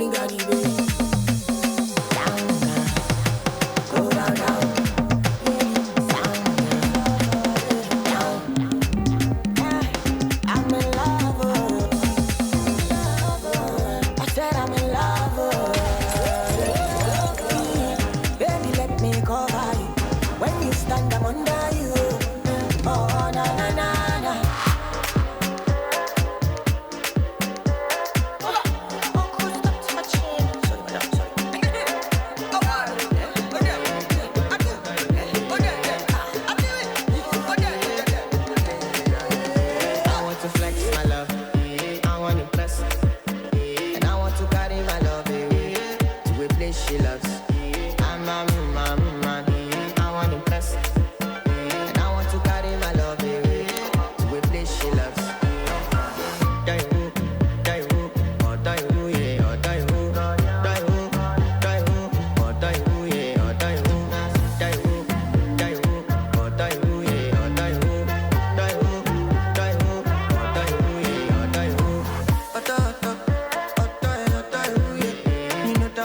bring out the bass. Go down, down. I'm in love. I said I'm in love. Baby, let me cover you. When you stand, I'm under you. Oh, na na na na. She loves. I'm I want to impress, and I want to carry my love away to a place she loves.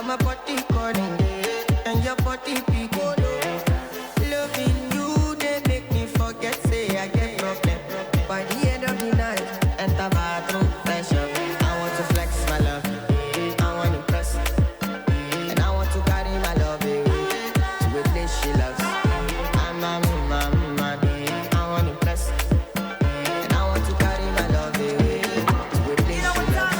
My body calling and your body picking. Loving you, they make me forget, say I get problem. By the end of the night, enter bathroom, fresh up. I want to flex my love, I want to impress, and I want to carry my love away to a place she loves. I'm I want to impress, and I want to carry my love away to a place she loves.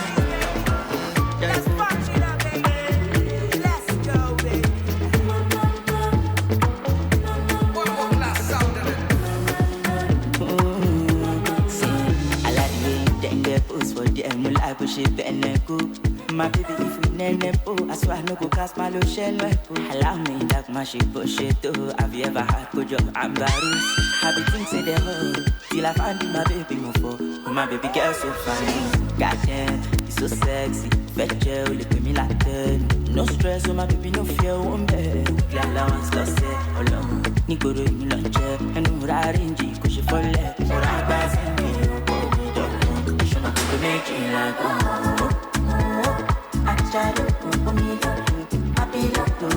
My baby, if you nene po, I swear I no go cast my lotion wepo. Allow me that my shit push it too. Have you ever had good job? I'm Barus. Happy things say them all. Till I find my baby mofo. Oh, my baby girl so fine. Goddamn, you so sexy. Fetch you, look at me like that. No stress, oh my baby, no fear, one bed. The allowance lost it, alone. Nico do me lunch, and no rarinji, cause you fall left. So I pass me, oh, me don't know. Show my baby make it like oh.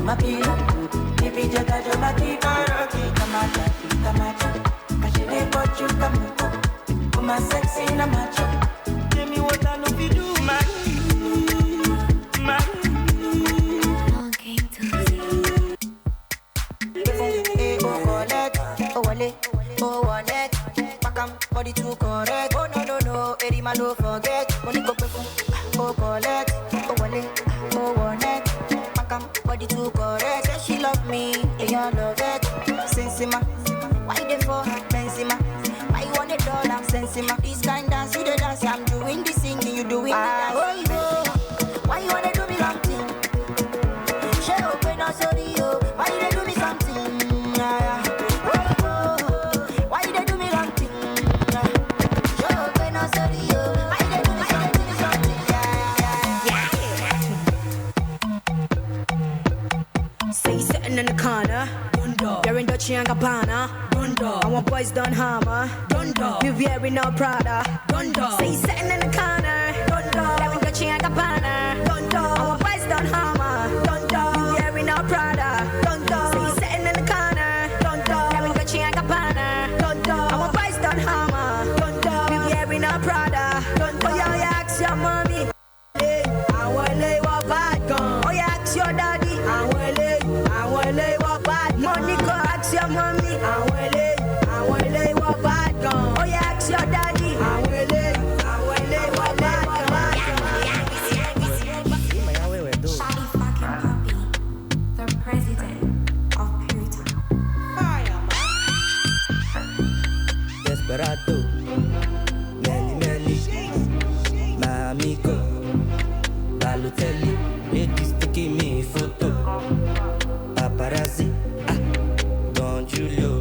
My pillow, baby, jaga jo mati paraki, kamacha, kashile pochu kamuko, kuma sexy na macho. Tell me what I know you do, man. Long came to see. Oh, collect, oh, wale, oh, wallet, pakam, body too correct. Oh, no, Erima no forget. Money go pefu, oh, collect, oh, wale, oh, wallet. Body too correct, say she love me, they all love it. Sensima, why they for Benzema? Why you want $1? Sensima, this kind dance, you the dance, I'm doing the singing, you doing the dance. Oh, yo, why you wanna do me something? She open up, sorry, yo, why you do me something? Why you do me something? She open up, sorry, yo, why you do me something? Say sitting in the corner, you're in Dolce and Gabbana. I want boys done hammer. You wearing no Prada. Say sitting in the corner, you're in Dolce and Gabbana. I want boys done hammer. You wearing no Prada. Say sitting in the corner, you're in Dolce and Gabbana. I want boys done hammer. You wearing no Prada. Oh yeah, yeah, ask your mommy. I want lay what bad gun. Oh yeah, ask your daddy. I want lay what bad. Money go ask your mommy. I want lay what bad gun. Oh yeah, ask your daddy. I want lay what bad gun. Shawty fucking puppy, the president of Puritan. Fire, Desperado, many, my amigo, Balotelli, ladies taking me photo, paparazzi, Don Julio,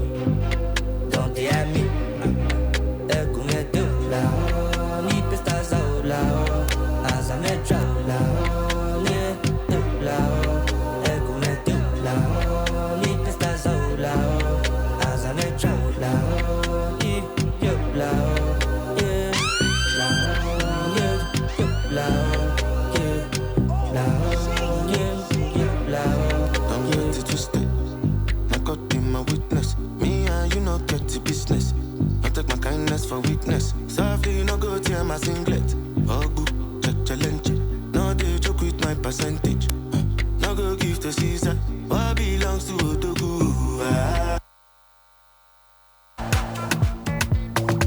Don Diami, Ecumeto, la, ni pestas a la, Azametra, la, la, Ecumeto, la, ni pestas a la, Azametra, la, la, la, la, weakness. Softly, no go tear my singlet. Ogu, challenge. No, they joke with my percentage. No go give to Caesar. What belongs to Otogu?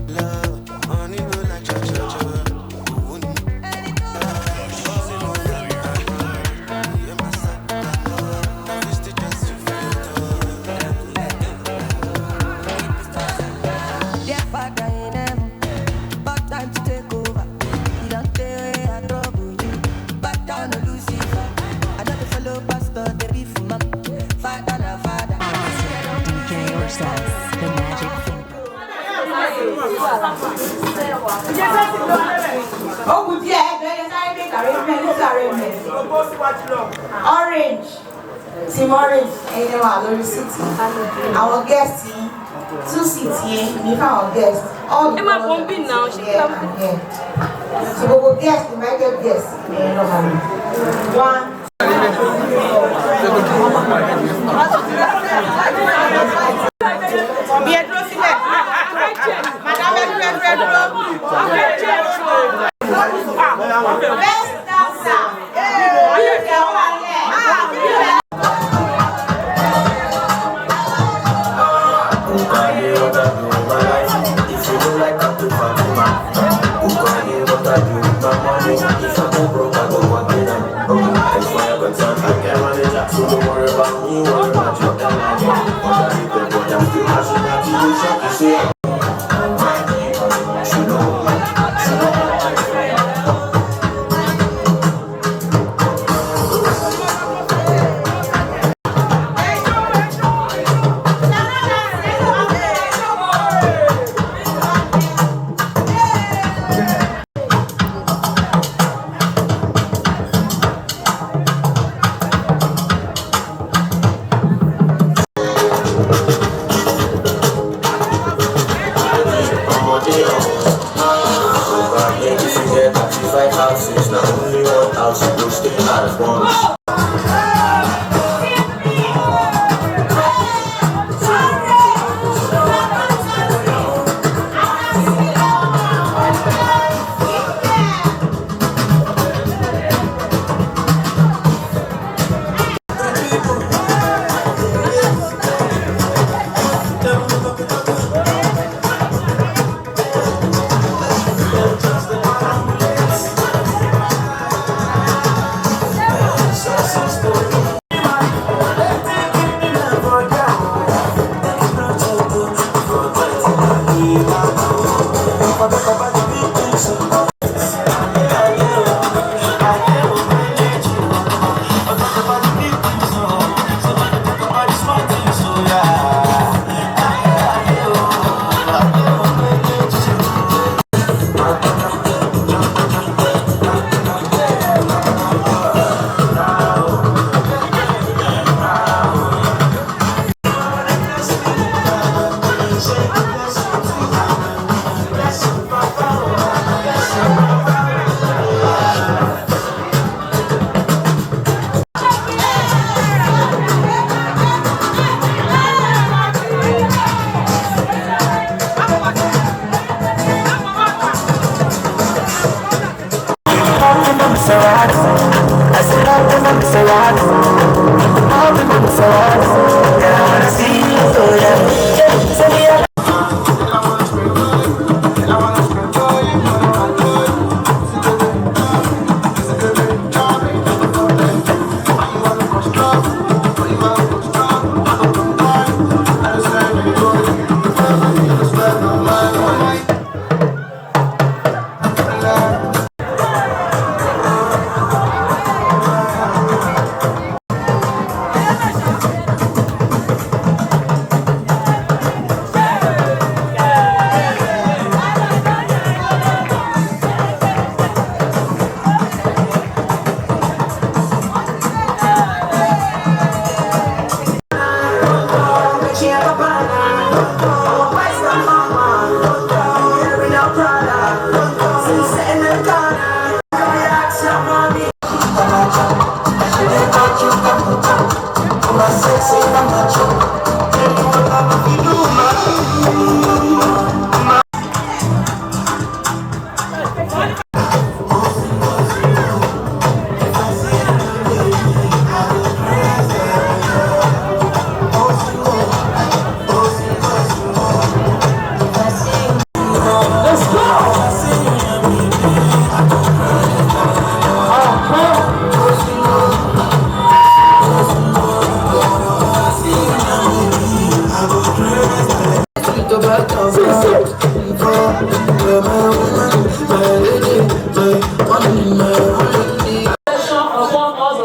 Love, money go like cha-cha-cha. Orange, Team Orange, Lori City. Our guests, 2 seats here, we found guests. All the bumping now. She here. So we will guests, invited guests. One.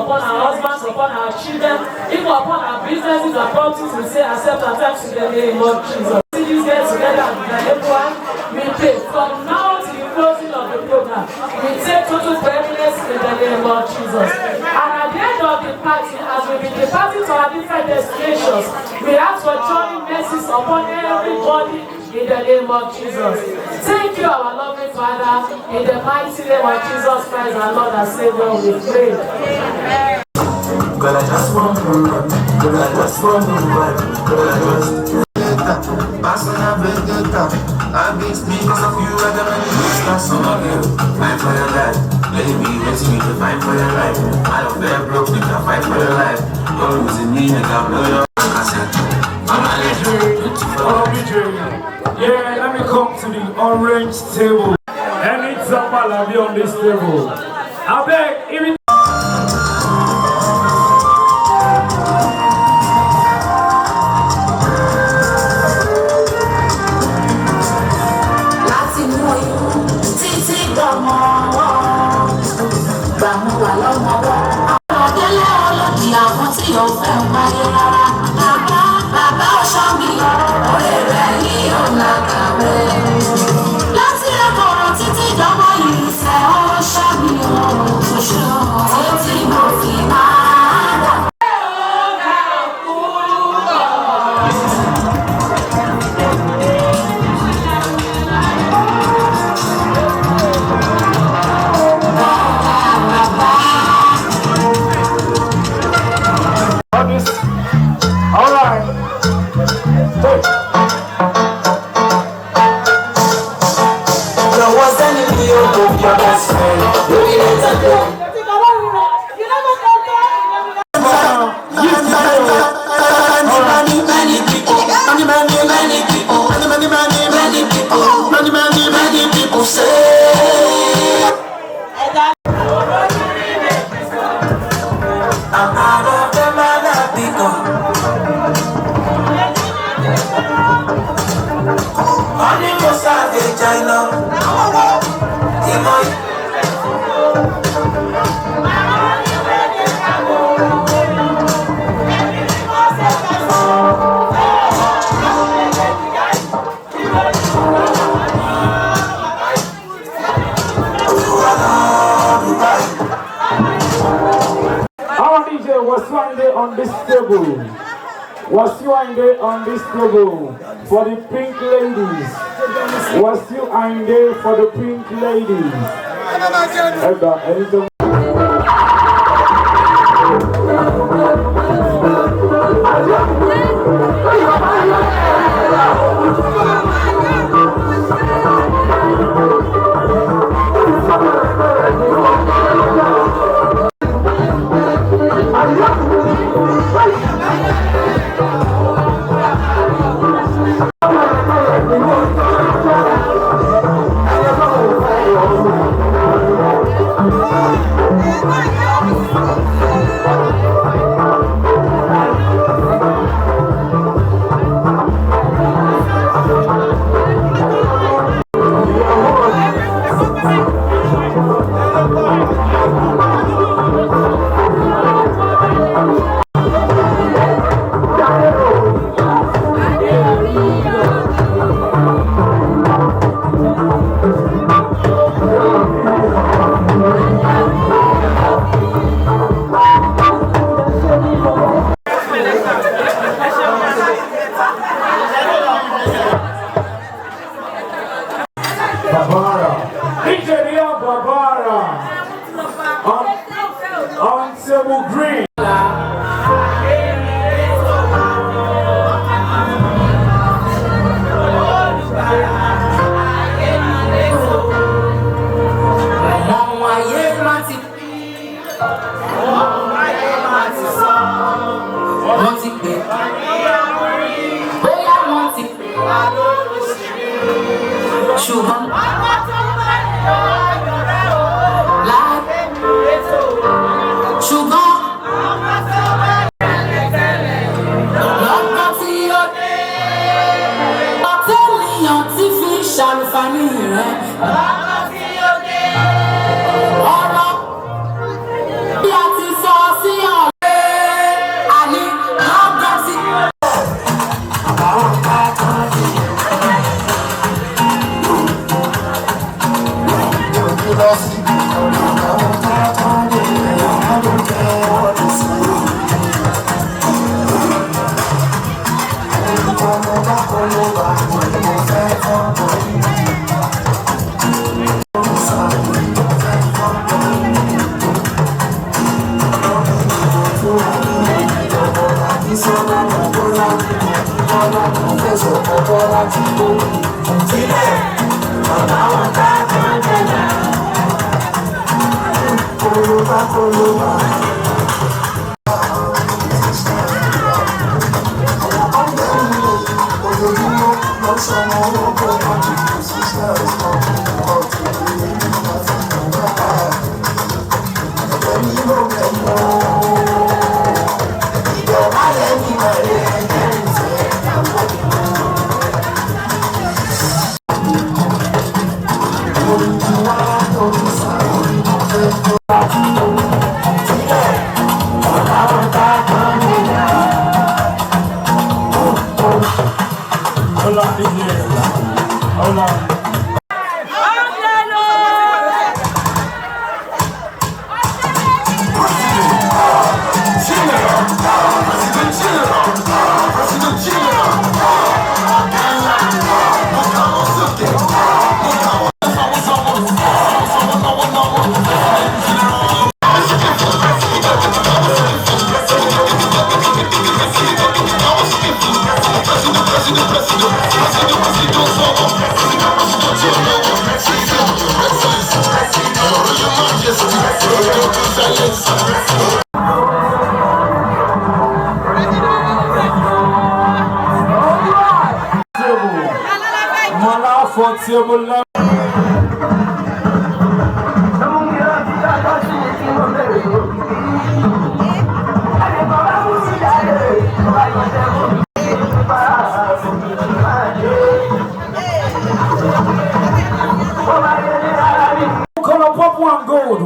upon our husbands, upon our children, even upon our businesses and properties. We say accept our thanks in the name of Jesus. See these guys together and everyone we pray from now to the closing of the program. We take total preeminence in the name of Jesus. And at the end of the party, as we be departing to our different destinations, we ask for joining mercies upon everybody in the name of Jesus. Thank you, our loving Father, in the mighty name of Jesus Christ, our Lord and Savior, we pray. Girl, I just want to run. Girl, I just want to run. Girl, I just personal vendetta. I be because of you, I got many stars on my hill. Fight for your life. Baby, let's meet to fight for your life. I don't feel broke, you can fight for your life. You're losing me, I got blow your cassette. Yeah, let me come to the orange table. Any example I'll be on this table. I beg, even on this table for the pink ladies. Was you in there for the pink ladies?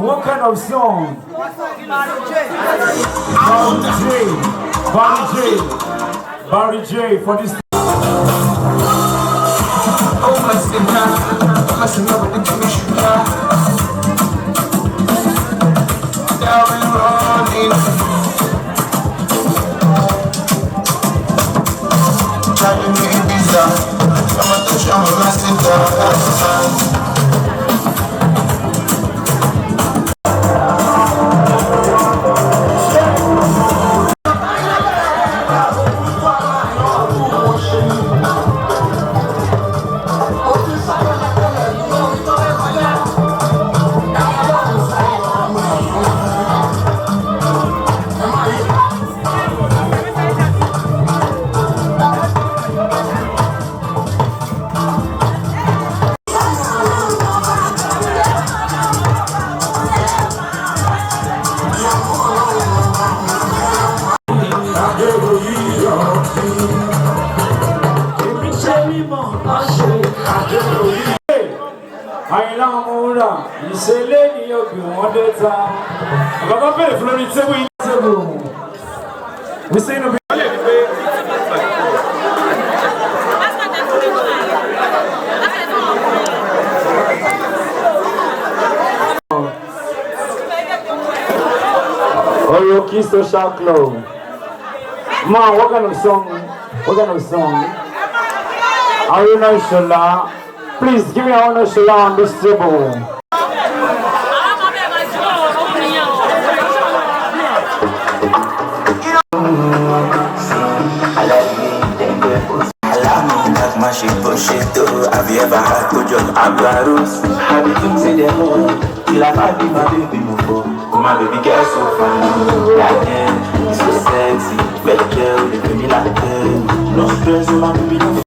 What kind of song? Barry J for this. We say no. Oyo Kisto Shaklo. Man, what kind of song? What kind of song? Aruna Shola. Please give me Aruna Shola on this table. Have you ever had to jump Ambarus? Have you think say them all? Till I find my baby move. My baby girl so fine. Like them, so sexy. Better girl, they feel me like them. No stress, my baby no.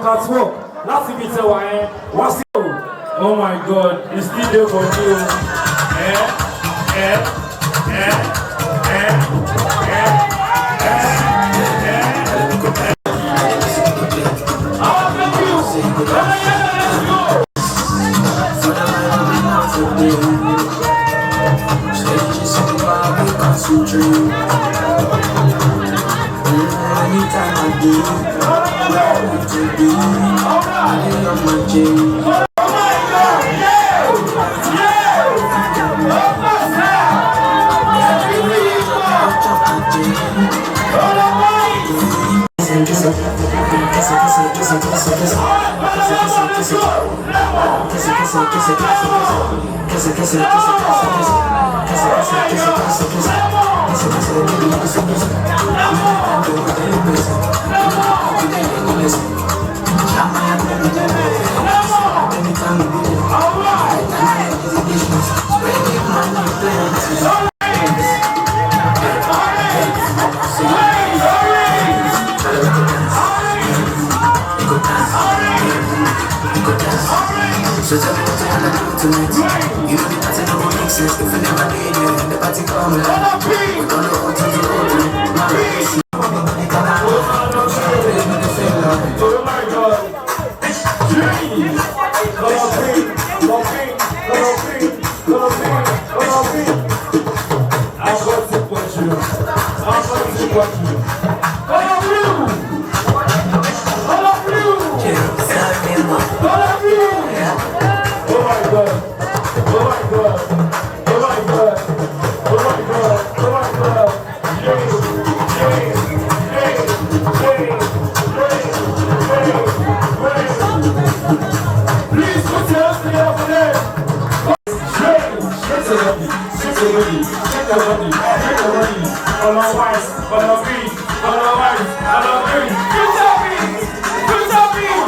catwalk. Láti ibi tẹ wà yẹn, wọ́n sí o. Oh my God, it's still there for you. Anytime I do, so tell me what you wanna do tonight. You know the party no go make sense if you never did it. The party come like we don't know what to do. My race, oh my God. I'm going to support you. I'm going to support you. All of you. All of you. All of you. Oh my God. Oh my God. Oh my God. Oh my God. Oh my God. Please put your hands together for them. Shake your body. Shake your body. Shake your body. Shake your body. On our wives. On our feet. On our wives. On our feet. Put your feet. Put your feet.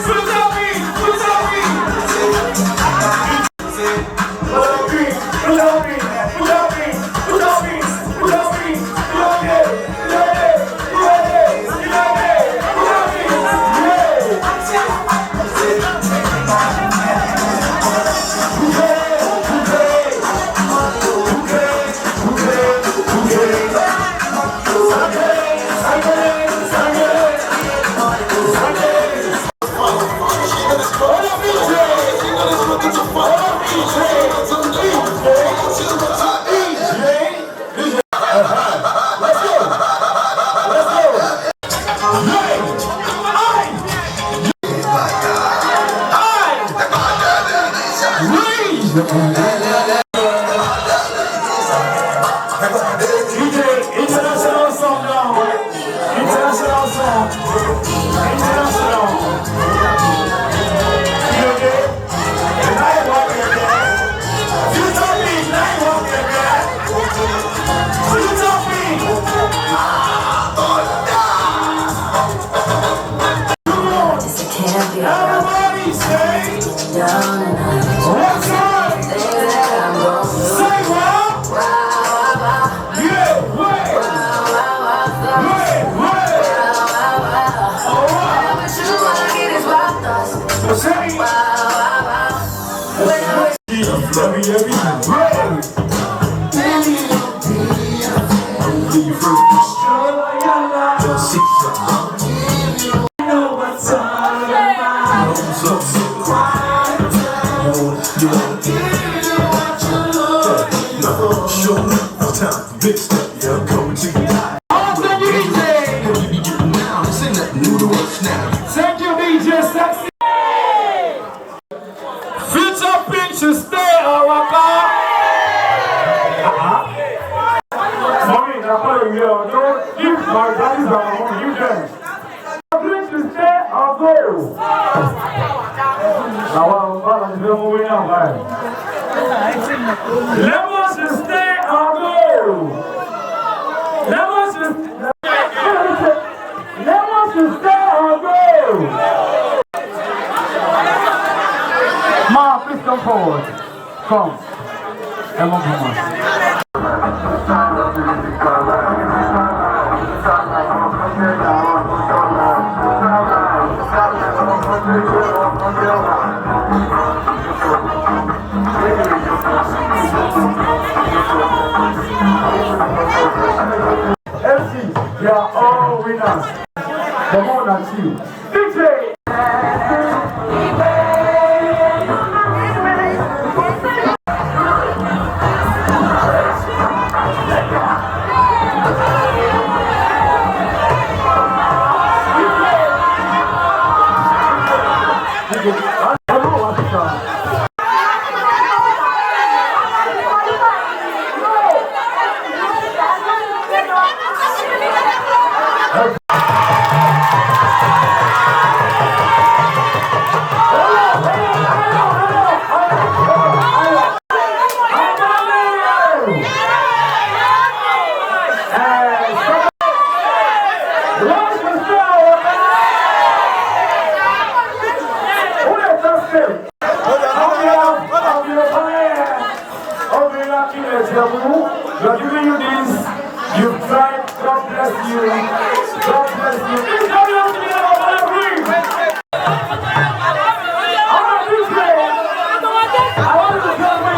Put your feet. Put your feet. On our feet. Put your feet. Put your feet. Put your feet. Put your feet. International song now. International song. International. You okay? Now you want me again. You tell me. Now you want me again. You tell me. Everybody say down and out. What's up? Say what? Yeah, wait. Thank you, DJ Sexy. Future Pink should stay our car. Mommy, I'm calling you. Don't give my daddy's our home. You can. Pink should stay or go. Now I'm moving on. Lemon should stay or go. Lemon should stay or go. Ma, please come forward. Come. Emma, come on. FC, you are all winners. Come on and you. DJ! We're giving you this. You've tried. God bless you. God bless you. Please come here to me about my ring. I want this way. I want to tell me.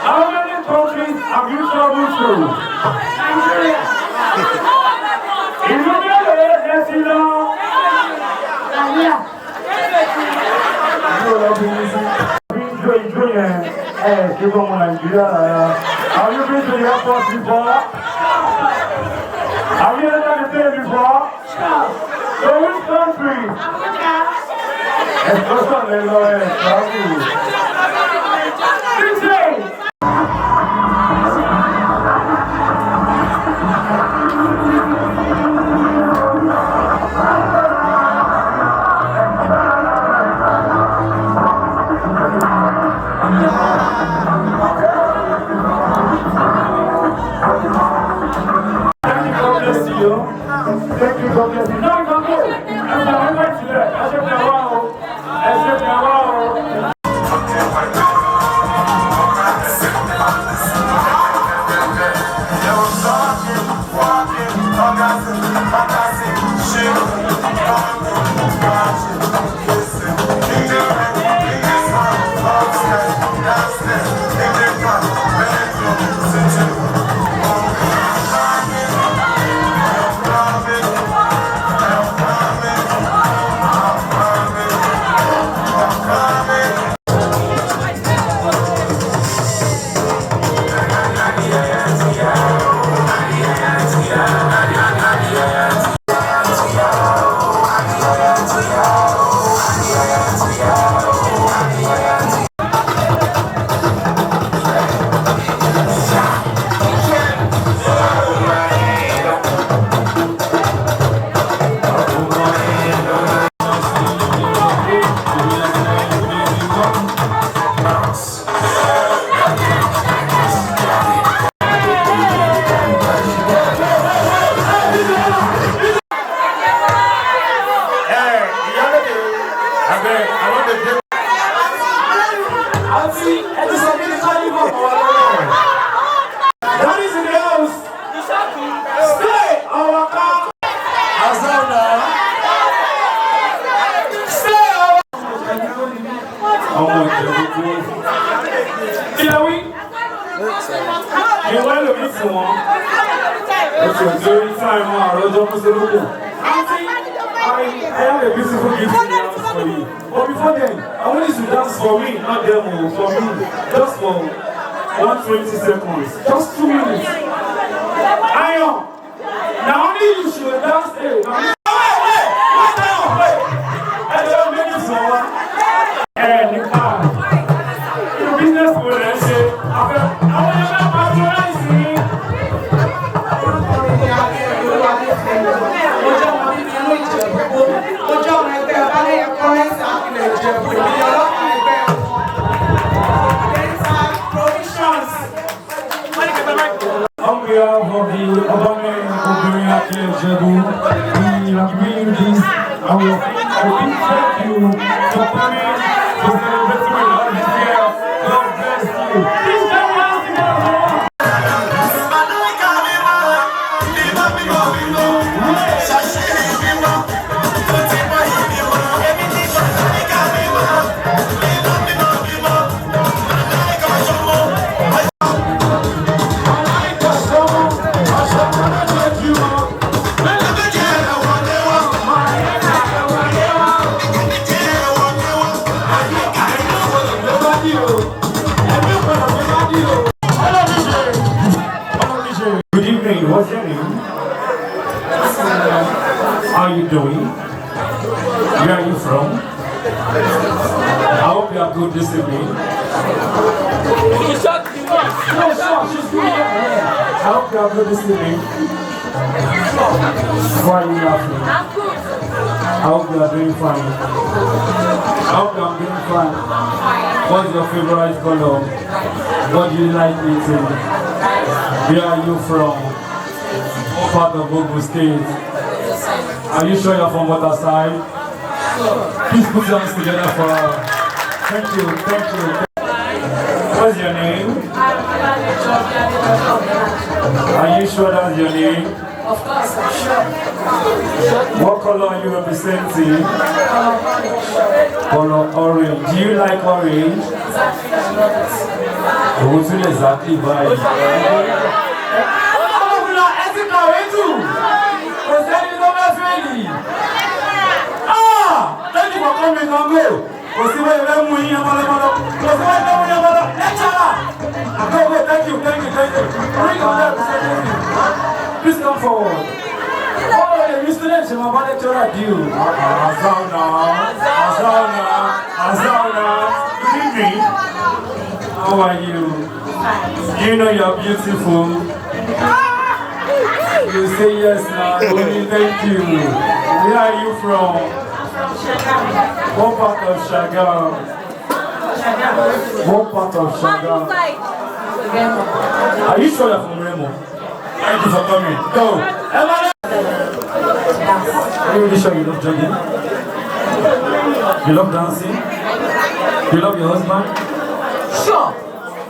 How many countries have you traveled through? Nigeria. Is it there? Yes, you know. Have you been to the airport before? Have you entered the plane before? So which country? Thank you, God bless you. No, no, no. I'm going to that. I said, wow. I said, wow. I have a beautiful gift to dance for you. But before then, I want you to dance for me, not them, for me. Just for 120 seconds. Just 2 minutes. Iron. Now only you should dance there. Wait. I don't make it so one. And you can. Your business will then say, I want you to patronize me. Provisions. behalf of the Obama Obiria Jebu, we have been this. I will thank you for coming to celebrate my life here. God bless you. Please come on. Good evening, what's your name? How are you doing? Where are you from? I hope you are good this evening. I hope you are good this evening. Why are you laughing? I hope you are doing fine. I hope you are doing fine. What's your favorite color? What do you like eating? Where are you from? What part of Ogun State? Are you sure you're from Waterside? Please put your hands together for her. Thank you, thank you. What's your name? Are you sure that's your name? Of course, I'm sure. What color are you representing? Color orange. Do you like orange? What's exactly right? Thank you for coming on go. Thank you. Bring on that. Please come forward. Oh, the students in my lecturer do. Azana. Good evening. How are you? You know you're beautiful. You say yes now. Thank you. Where are you from? What part of Shagam? What part of Shagam? Are you sure you're from Remo? Thank you for coming. Go. Are you really sure you love jogging? You love dancing? You love your husband? Sure.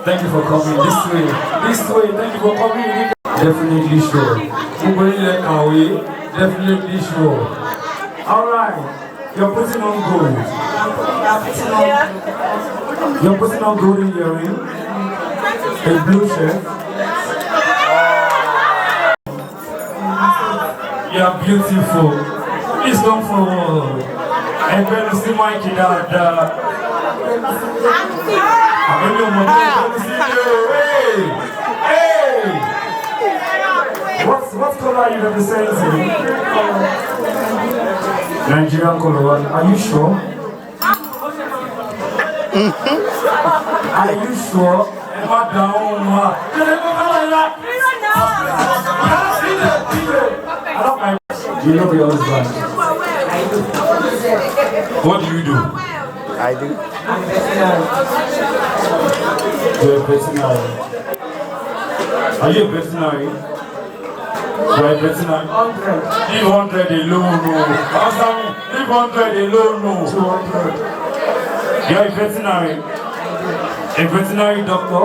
Thank you for coming. This way. Thank you for coming. Definitely sure. Definitely sure. Alright. You're putting on gold. You're putting on gold in your ring. A blue shirt. You're beautiful. Please come forward. And when you see my kid out there, hey! What color are you representing? Nigerian color. Are you sure? Are you sure? Emma down. You love your husband. What do you do? I do. You're a veterinary. Are you a veterinary? You're a veterinary. 300 alone, no. Answer me. 300 alone, no. 200. You're a veterinary. A veterinary doctor.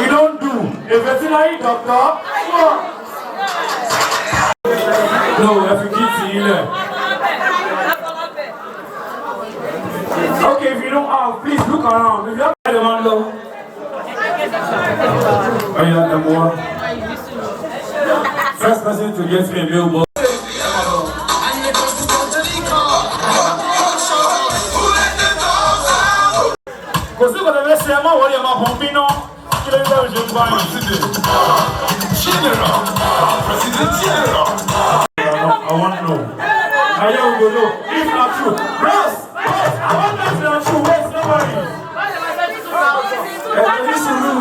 You don't do. A veterinary doctor. No, if you keep seeing it. Okay, if you don't have, please look around. If you have the man low. Are you at the more? First person to get me a billboard. Because look at the rest of them, what are you Pompino? General. I want to know. I will go know. If not true, Ross! I want to know true. Where's nobody? This room.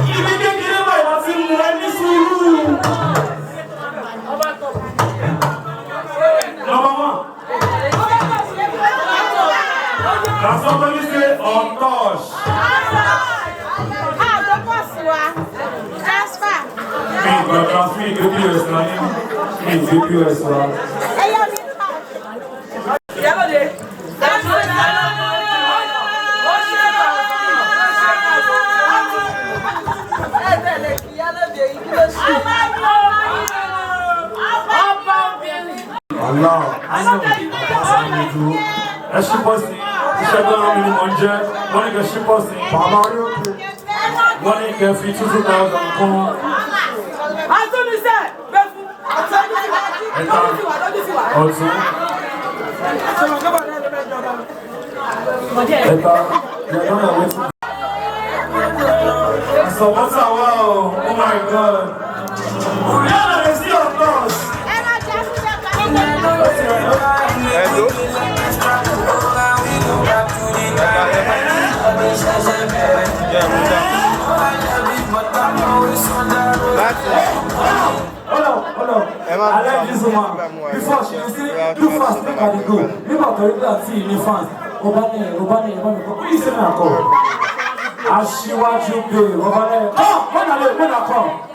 If you can get away, what's in this room? Number one. Now somebody say, oh gosh. So what's up? Wow. Oh my God. Rihanna, let's see your applause. Hello. Hold on. I like this woman. Before she was saying, too fast, make her go. People are going to see me fast. Obane. Who is saying that call? Aṣíwájú pé Obane. Come, when I come.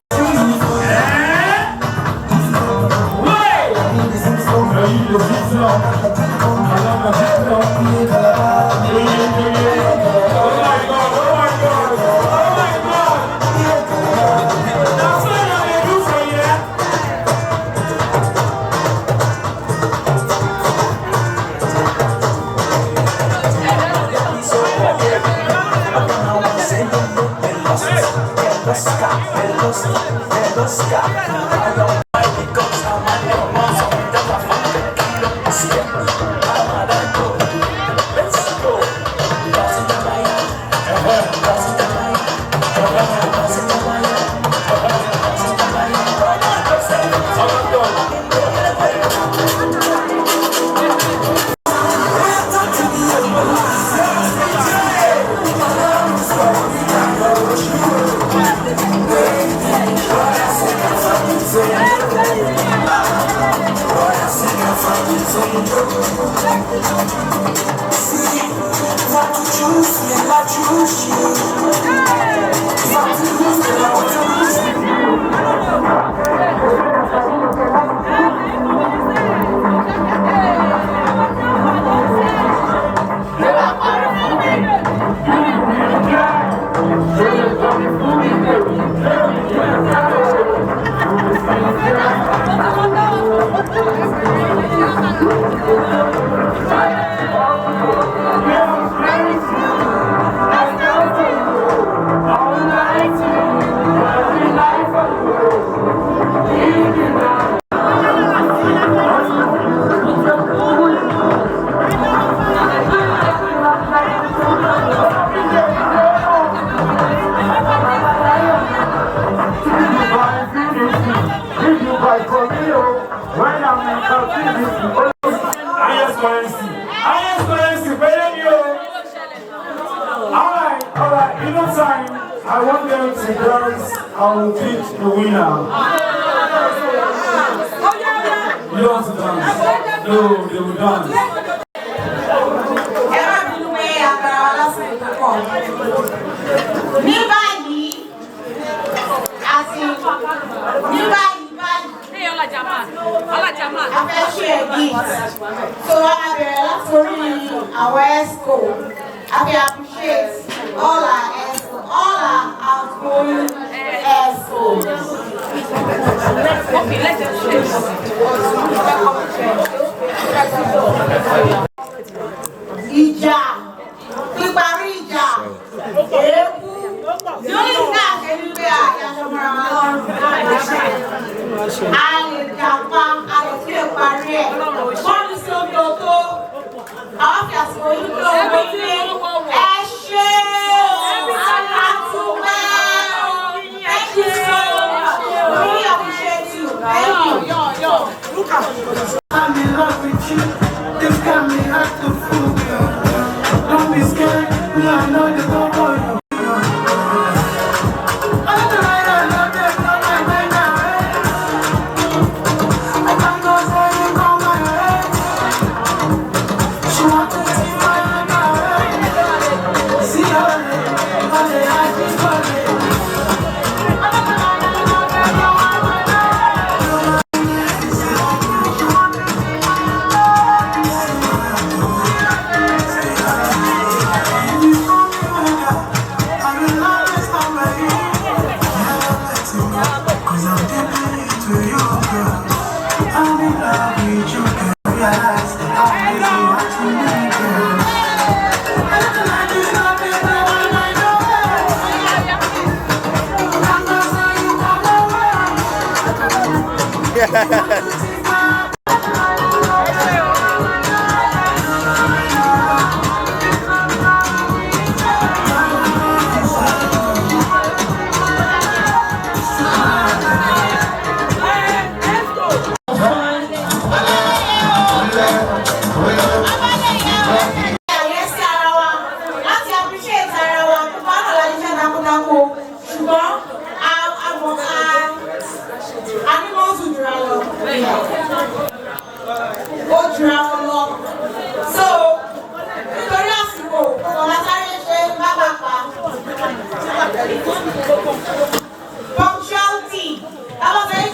Punctuality. I was saying,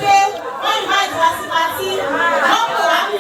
when you buy the party, how to have you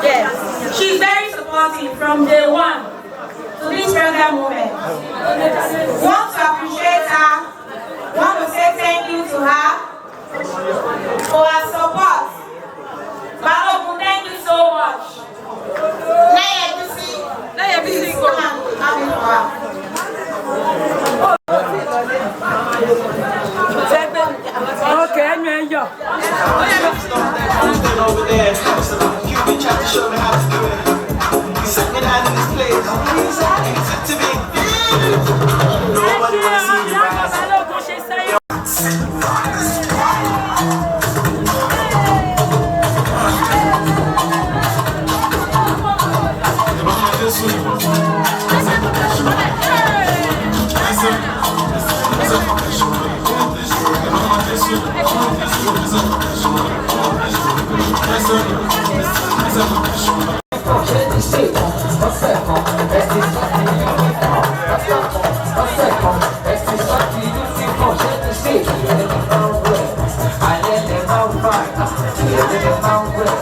Yes, she's very supportive from day one to this present moment. Want to appreciate her, want to say thank you to her for her support. Balogun, thank you so much. Please come and have it for her. Okay, I'm going to over there, you be trying to show me how to do it. You set me down in this place. You said to me, nobody wanna see you rise.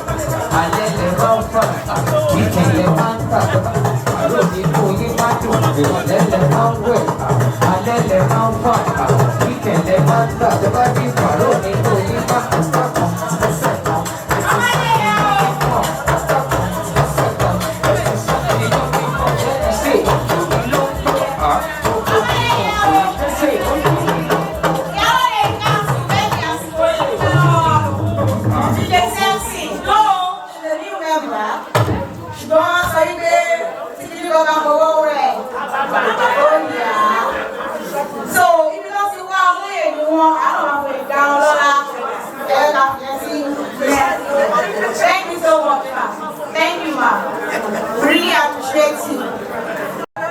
I Thank you so much, ma. Thank you, ma. Really appreciate you.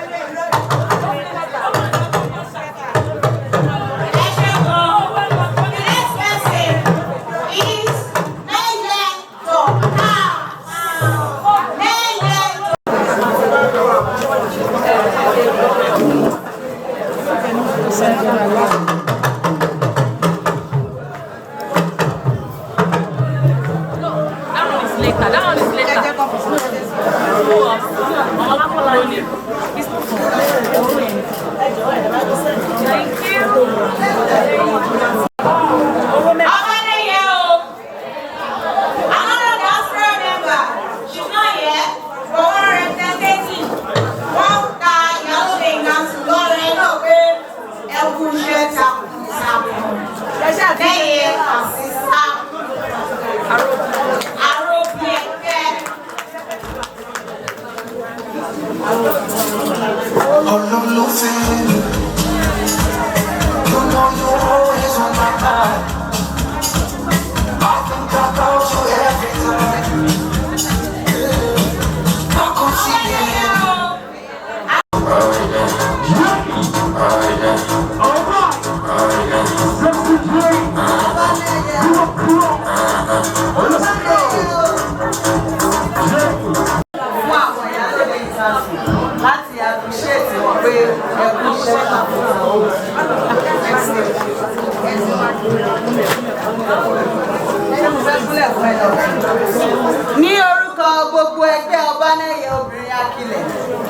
Ní orúkọ gbogbo ẹgbẹ́ Ọbanẹ́yẹ obìnrin Akilẹ̀,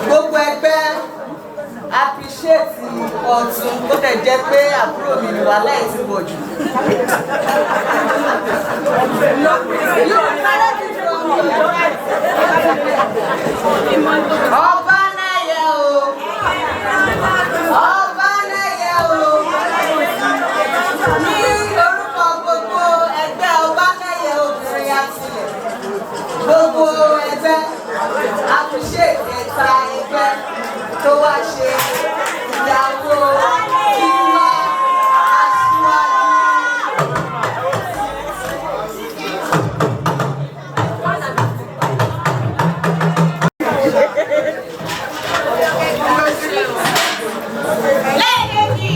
gbogbo ẹgbẹ́ appreciate Ọ̀tún tó tẹ̀ jẹ́ pé àbúrò mi ni wàhálà ẹ̀ ti pọ̀ jù. Ọbanẹ́yẹ o, Ọbanẹ́yẹ o, ní orúkọ gbogbo ẹgbẹ́ Ọbanẹ́yẹ obìnrin Akilẹ̀, gbogbo ẹgbẹ́ appreciate ẹ̀ta ẹgbẹ́ tó wá ṣe ìyàwó Gíwá lẹ́ẹ̀kejì,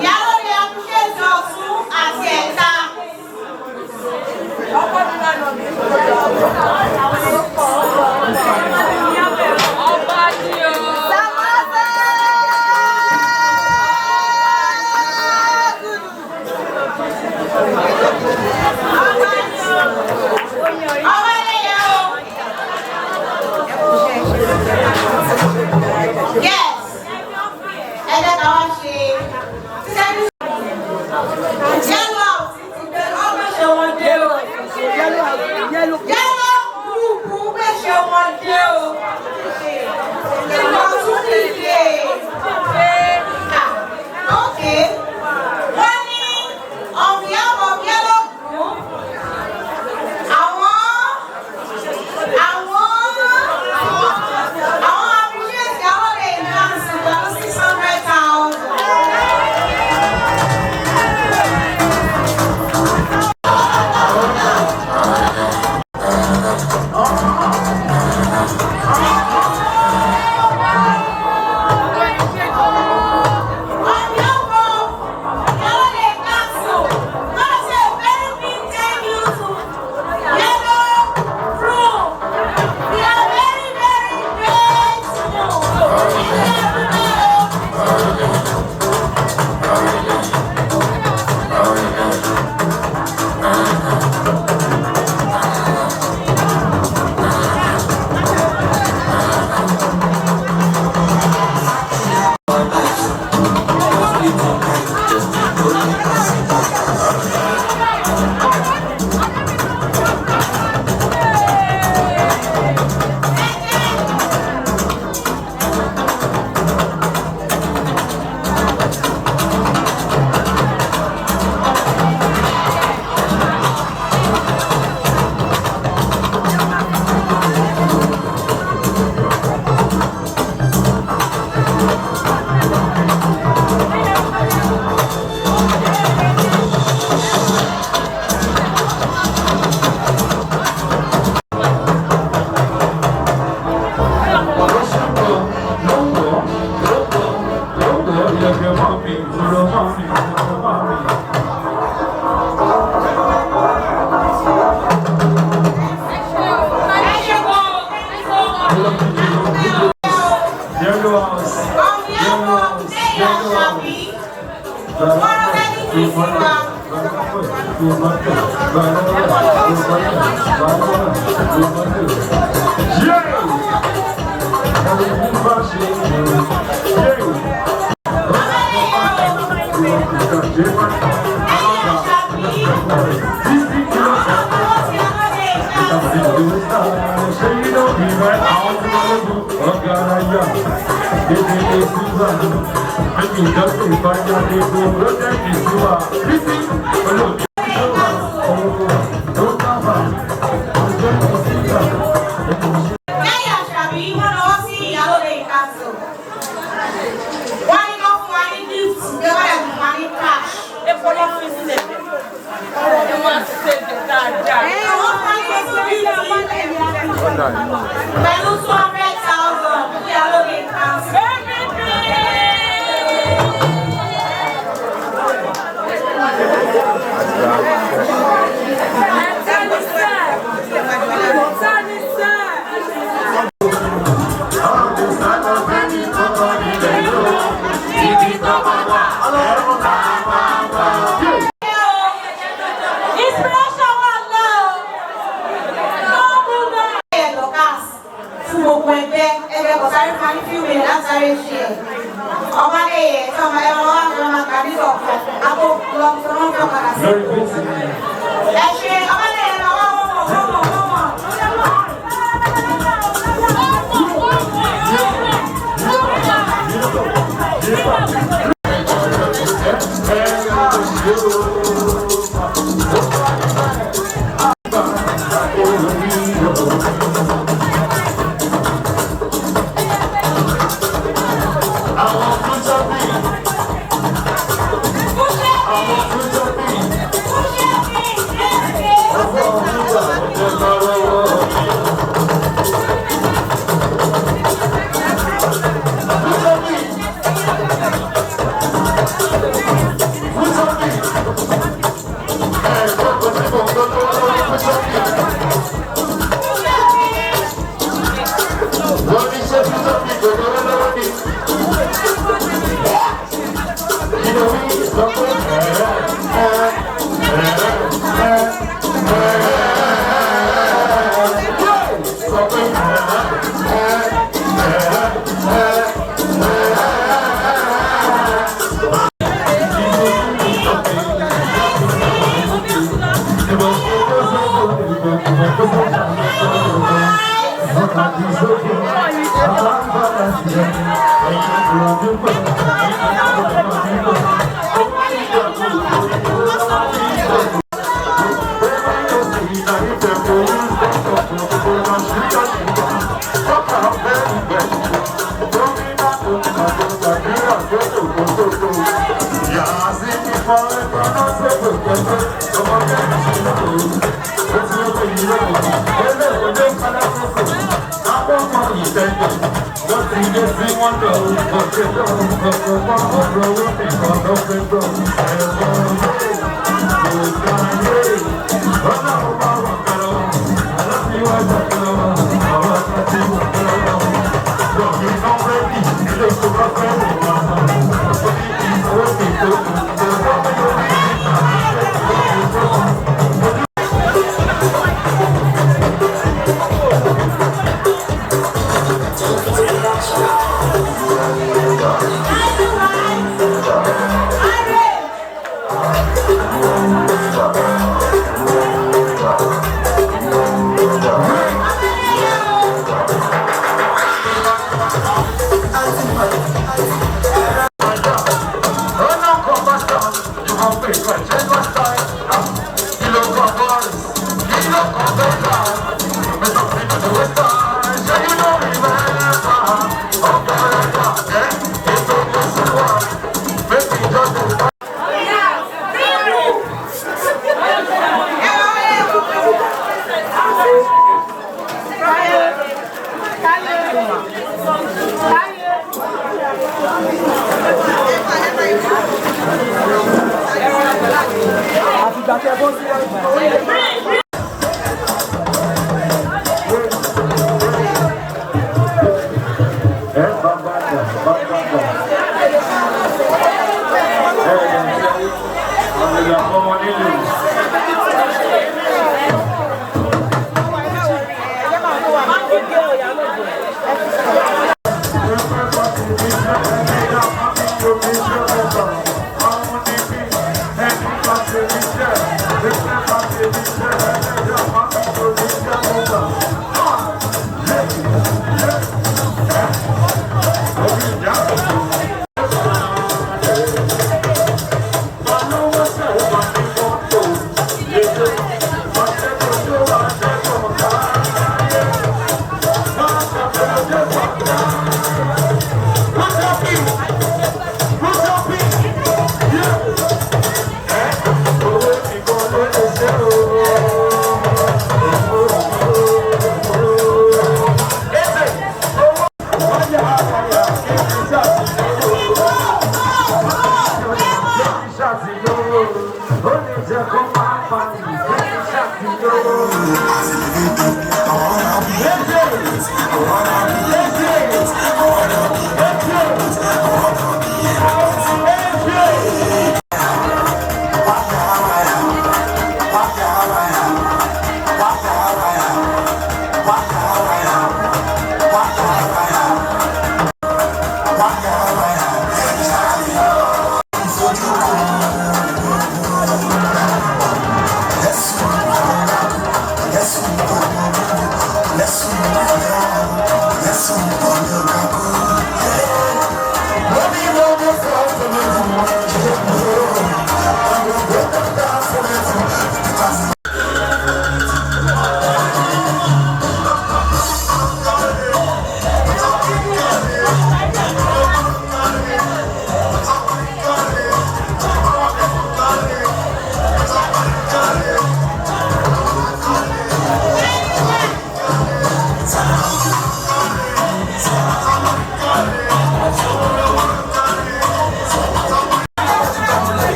ìyàwó ni appreciate Ọ̀tún àti ẹ̀ta. Yes. And then I want to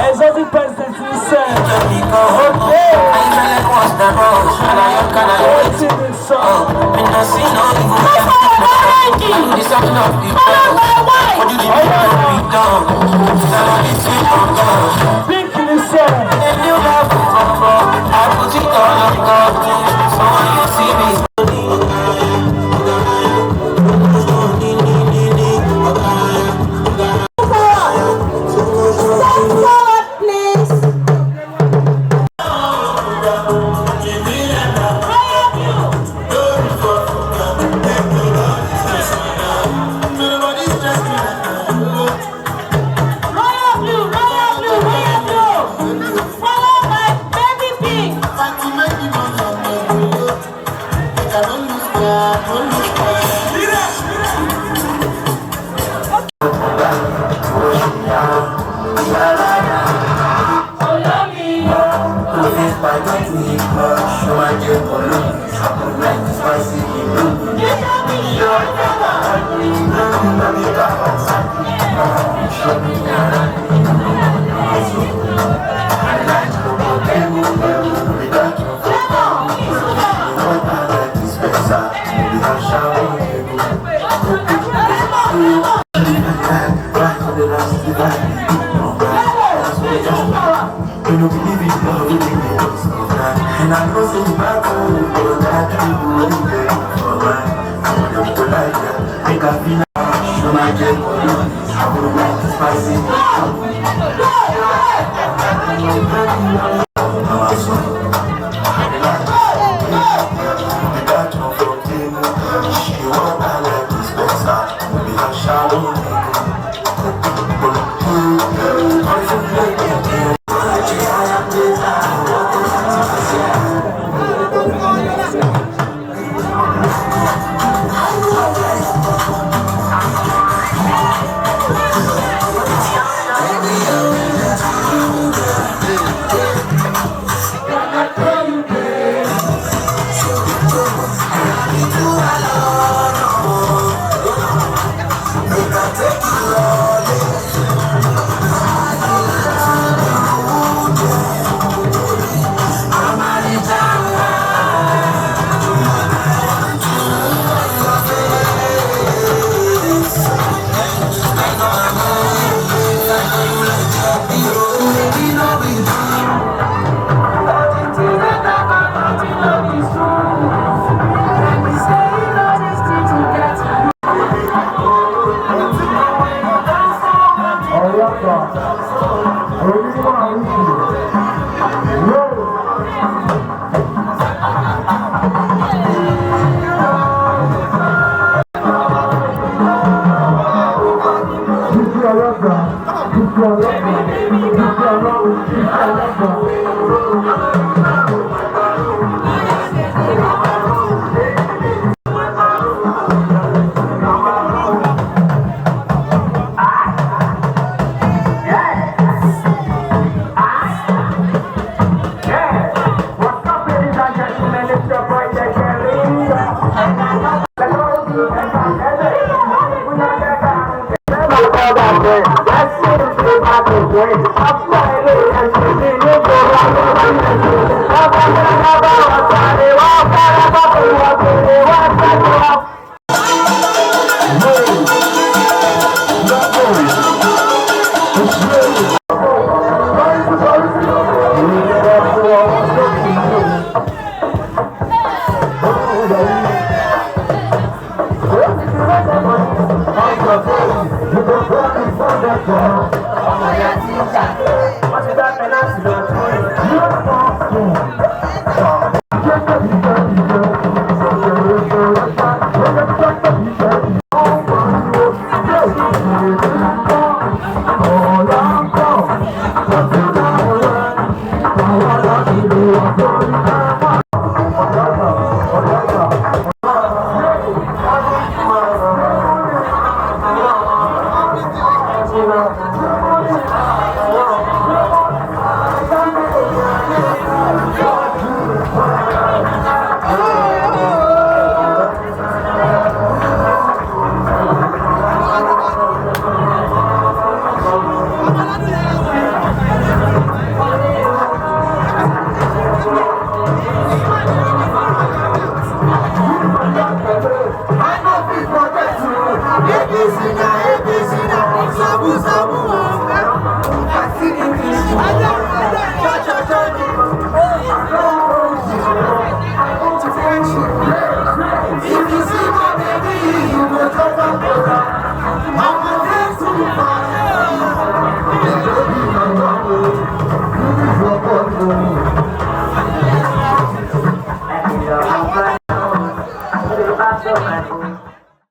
Exotic president himself.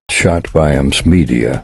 Shot by Media.